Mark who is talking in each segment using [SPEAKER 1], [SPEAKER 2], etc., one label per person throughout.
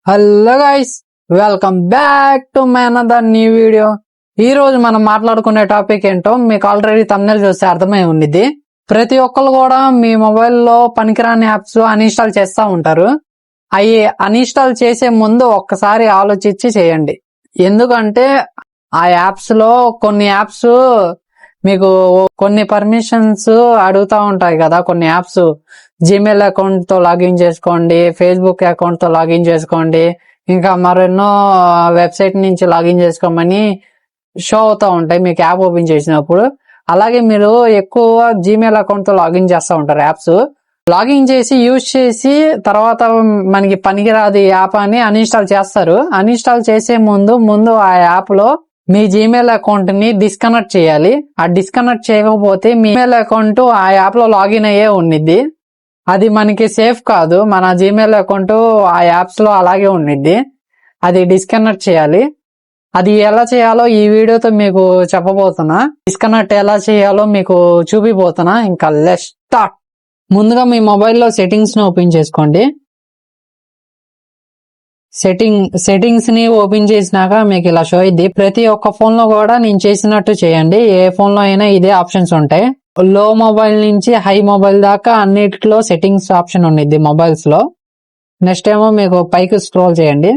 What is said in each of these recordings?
[SPEAKER 1] Hello guys, welcome back to my another new video. ఈ రోజు మనం మాట్లాడుకునే టాపిక్ ఏంటో మీకు ఆల్రెడీ థంబ్నెయిల్ చూస్తే అర్థమై ఉండిద్ది. ప్రతి ఒక్కరు కూడా మీ మొబైల్లో పనికిరాని యాప్స్ అన్ఇన్స్టాల్ చేస్తూ ఉంటారు. అవి అన్ఇన్స్టాల్ చేసే ముందు ఒక్కసారి ఆలోచించి చేయండి. ఎందుకంటే ఆ యాప్స్ లో కొన్ని యాప్స్ మీకు కొన్ని పర్మిషన్స్ అడుగుతా ఉంటాయి కదా. కొన్ని యాప్స్ జీమెయిల్ అకౌంట్ తో లాగిన్ చేసుకోండి, ఫేస్బుక్ అకౌంట్ తో లాగిన్ చేసుకోండి, ఇంకా మరెన్నో వెబ్సైట్ నుంచి లాగిన్ చేసుకోమని షో అవుతా ఉంటాయి మీకు యాప్ ఓపెన్ చేసినప్పుడు. అలాగే మీరు ఎక్కువ జీమెయిల్ అకౌంట్ తో లాగిన్ చేస్తూ ఉంటారు. యాప్స్ లాగిన్ చేసి యూజ్ చేసి తర్వాత మనకి పనికిరాదు యాప్ అని అన్ఇన్స్టాల్ చేస్తారు. అన్ఇన్స్టాల్ చేసే ముందు ఆ యాప్ లో మీ జీమెయిల్ అకౌంట్ ని డిస్కనెక్ట్ చేయాలి. ఆ డిస్కనెక్ట్ చేయకపోతే మీ జీమెయిల్ అకౌంట్ ఆ యాప్ లో లాగిన్ అయ్యే ఉండిద్ది. అది మనకి సేఫ్ కాదు. మన జీమెయిల్ అకౌంట్ ఆ యాప్స్ లో అలాగే ఉండిద్ది. అది డిస్కనెక్ట్ చేయాలి. అది ఎలా చేయాలో ఈ వీడియోతో మీకు చెప్పబోతున్నా. డిస్కనెక్ట్ ఎలా చేయాలో మీకు చూపిపోతున్నా. ఇంకా లెట్స్ స్టార్ట్. ముందుగా మీ మొబైల్లో సెట్టింగ్స్ ని ఓపెన్ చేసుకోండి. సెట్టింగ్స్ ని ఓపెన్ చేసినాక మీకు ఇలా షో అయింది. ప్రతి ఒక్క ఫోన్ లో కూడా నేను చేసినట్టు చేయండి. ఏ ఫోన్ లో అయినా ఇదే ఆప్షన్స్ ఉంటాయి. లో మొబైల్ నుంచి హై మొబైల్ దాకా అన్నిటిలో సెట్టింగ్స్ ఆప్షన్ ఉండిద్ది మొబైల్స్ లో. నెక్స్ట్ ఏమో మీకు పైకి స్క్రోల్ చేయండి.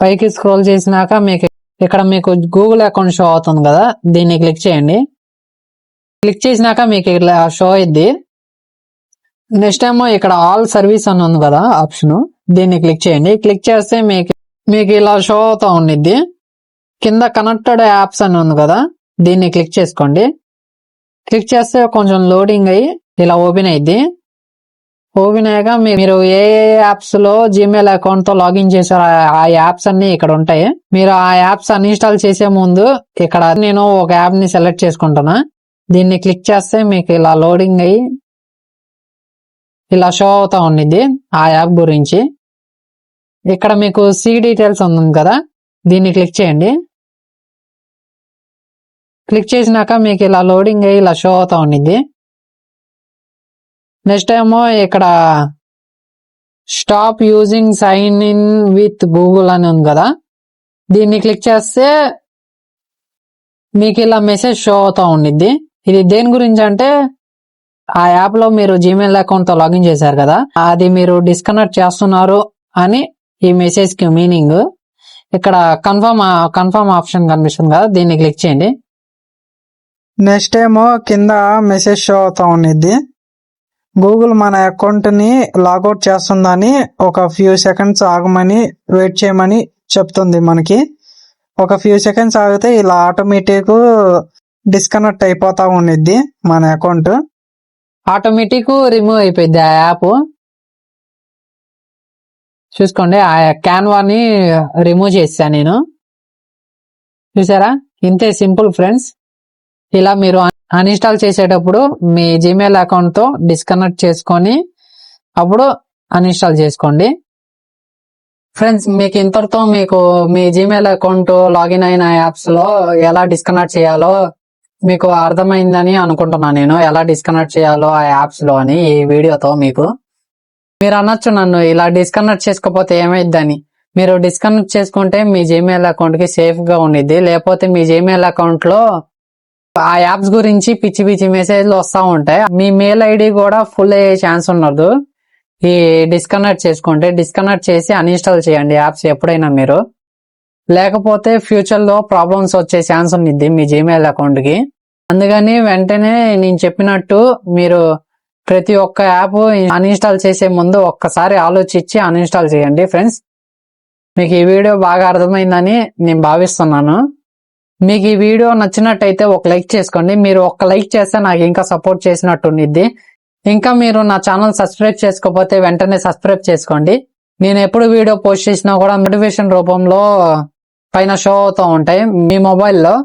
[SPEAKER 1] పైకి స్క్రోల్ చేసినాక మీకు ఇక్కడ మీకు గూగుల్ అకౌంట్ షో అవుతుంది కదా, దీన్ని క్లిక్ చేయండి. క్లిక్ చేసినాక మీకు ఇలా షో అయింది. నెక్స్ట్ ఏమో ఇక్కడ ఆల్ సర్వీస్ అని ఉంది కదా ఆప్షన్, దీన్ని క్లిక్ చేయండి. క్లిక్ చేస్తే మీకు ఇలా షో అవుతా ఉండిద్ది. కింద కనెక్టెడ్ యాప్స్ అని ఉంది కదా, దీన్ని క్లిక్ చేసుకోండి. క్లిక్ చేస్తే కొంచెం లోడింగ్ అయ్యి ఇలా ఓపెన్ అయ్యిద్ది. ఓపెన్ అయ్యాక మీరు ఏ యాప్స్ లో జీమెయిల్ అకౌంట్ తో లాగిన్ చేశారో ఆ యాప్స్ అన్ని ఇక్కడ ఉంటాయి. మీరు ఆ యాప్స్ అన్ఇన్స్టాల్ చేసే ముందు ఇక్కడ నేను ఒక యాప్ ని సెలెక్ట్ చేసుకుంటున్నా. దీన్ని క్లిక్ చేస్తే మీకు ఇలా లోడింగ్ అయ్యి ఇలా షో అవుతా ఉండిద్ది ఆ యాప్ గురించి. ఇక్కడ మీకు సి డీటెయిల్స్ ఉంది కదా, దీన్ని క్లిక్ చేయండి. క్లిక్ చేసినాక మీకు ఇలా లోడింగ్ అయ్యి ఇలా షో అవుతా ఉండిద్ది. నెక్స్ట్ ఏమో ఇక్కడ stop using sign in with Google అని ఉంది కదా, దీన్ని క్లిక్ చేస్తే మీకు ఇలా మెసేజ్ షో అవుతా ఉండిద్ది. ఇది దేని గురించి అంటే ఆ యాప్ లో మీరు జీమెయిల్ అకౌంట్ తో లాగిన్ చేశారు కదా, అది మీరు డిస్కనెక్ట్ చేస్తున్నారు అని ఈ మెసేజ్ కి మీనింగ్. ఇక్కడ కన్ఫర్మ్ ఆప్షన్ కనిపిస్తుంది కదా, దీన్ని క్లిక్ చేయండి. నెక్స్ట్ ఏమో కింద మెసేజ్ షో అవుతా ఉండిద్ది. గూగుల్ మన అకౌంట్ ని లాగౌట్ చేస్తుందని ఒక ఫ్యూ సెకండ్స్ ఆగమని వెయిట్ చేయమని చెప్తుంది మనకి. ఒక ఫ్యూ సెకండ్స్ ఆగితే ఇలా ఆటోమేటిక్ డిస్కనెక్ట్ అయిపోతా ఉండిద్ది మన అకౌంట్. ఆటోమేటిక్ రిమూవ్ అయిపోయింది ఆ యాప్. చూసుకోండి, ఆ క్యాన్వాని రిమూవ్ చేసా నేను. చూసారా, ఇంతే సింపుల్ ఫ్రెండ్స్. ఇలా మీరు అన్ఇన్స్టాల్ చేసేటప్పుడు మీ జీమెయిల్ అకౌంట్ తో డిస్కనెక్ట్ చేసుకొని అప్పుడు అన్ఇన్స్టాల్ చేసుకోండి. ఫ్రెండ్స్, మీకు ఇంతటితో మీకు మీ జీమెయిల్ అకౌంట్ లాగిన్ అయిన యాప్స్ లో ఎలా డిస్కనెక్ట్ చేయాలో మీకు అర్థమైందని అనుకుంటున్నాను. నేను ఎలా డిస్కనెక్ట్ చేయాలో ఆ యాప్స్ లో అని ఈ వీడియోతో మీరు అనొచ్చు నన్ను, ఇలా డిస్కనెక్ట్ చేసుకోకపోతే ఏమైద్దని. మీరు డిస్కనెక్ట్ చేసుకుంటే మీ జీమెయిల్ అకౌంట్ కి సేఫ్ గా ఉండిద్ది. లేకపోతే మీ జీమెయిల్ అకౌంట్ లో ఆ యాప్స్ గురించి పిచ్చి పిచ్చి మెసేజ్లు వస్తూ ఉంటాయి. మీ మెయిల్ ఐడి కూడా ఫుల్ అయ్యే ఛాన్స్ ఉండదు. ఈ డిస్కనెక్ట్ చేసుకుంటే డిస్కనెక్ట్ చేసి అన్ఇన్స్టాల్ చేయండి యాప్స్ ఎప్పుడైనా మీరు. లేకపోతే ఫ్యూచర్ లో ప్రాబ్లమ్స్ వచ్చే ఛాన్స్ ఉంది మీ జీమెయిల్ అకౌంట్ కి. అందుకని వెంటనే నేను చెప్పినట్టు మీరు ప్రతి ఒక్క యాప్ అన్ఇన్స్టాల్ చేసే ముందు ఒక్కసారి ఆలోచించి అన్ఇన్స్టాల్ చేయండి. ఫ్రెండ్స్, మీకు ఈ వీడియో బాగా అర్థమైందని నేను భావిస్తున్నాను. మీకు ఈ వీడియో నచ్చినట్టయితే ఒక లైక్ చేసుకోండి. మీరు ఒక్క లైక్ చేస్తే నాకు ఇంకా సపోర్ట్ చేసినట్టు ఉండిద్ది. ఇంకా మీరు నా ఛానల్ సబ్స్క్రైబ్ చేసుకోకపోతే వెంటనే సబ్స్క్రైబ్ చేసుకోండి. నేను ఎప్పుడు వీడియో పోస్ట్ చేసినా కూడా నోటిఫికేషన్ రూపంలో పైన షో అవుతూ ఉంటాయి మీ మొబైల్లో.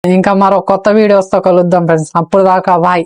[SPEAKER 1] ఇంకా మరో కొత్త వీడియోస్తో కలుద్దాం ఫ్రెండ్స్. అప్పుడు దాకా బాయ్.